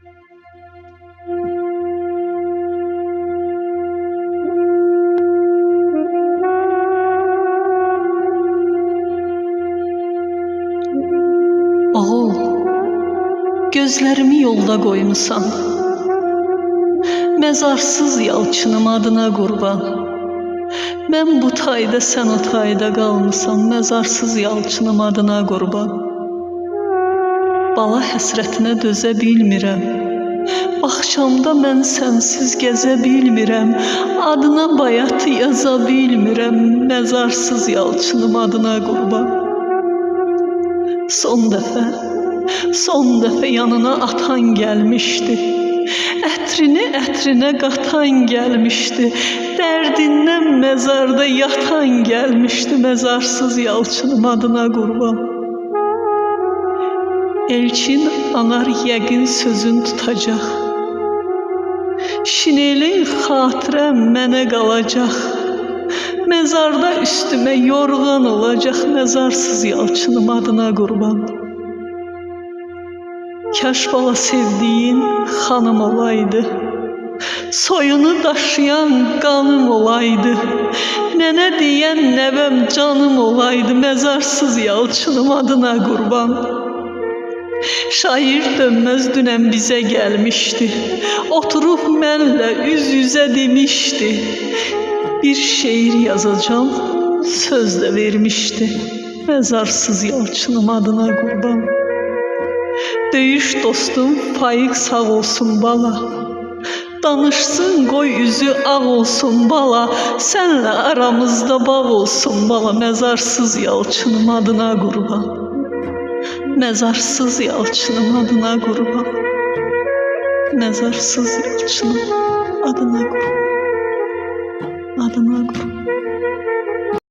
Oğul, gözlərimi yolda qoymusan, məzarsız yalçınım adına qurban. Mən bu tayda, sən o tayda qalmısan, məzarsız yalçınım adına qurban. Bala həsrətinə dözə bilmirəm, axşamda mən sənsiz gəzə bilmirəm, adına bayatı yaza bilmirəm, məzarsız yalçınım adına qurban. Son dəfə yanına atan gəlmişdi, ətrinə qatan gəlmişdi, dərdindən məzarda yatan gəlmişdi, məzarsız yalçınım adına qurban. Elçin anar yəqin sözün tutacaq, şinelin xatirəm mənə qalacaq, məzarda üstümə yorğan olacaq, məzarsız yalçınım adına qurban. Kaş bala sevdiyin xanım olaydı, soyunu daşıyan qanım olaydı, nənə deyən nəvəm canım olaydı, məzarsız yalçınım adına qurban. Şair dönməz dünən bizə gəlmişdi, oturub mənlə üz-üzə demişdi, bir şeir yazacağım, söz də vermişdi, məzarsız yalçınım adına qurban. Döyüş dostum Faiq sağ olsun bala, danışsın qoy üzü ağ olsun bala, sənlə aramızda bağ olsun bala, məzarsız yalçınım adına qurban. Məzarsız yalçınım adına qurban, məzarsız yalçınım adına qurban, adına qurban.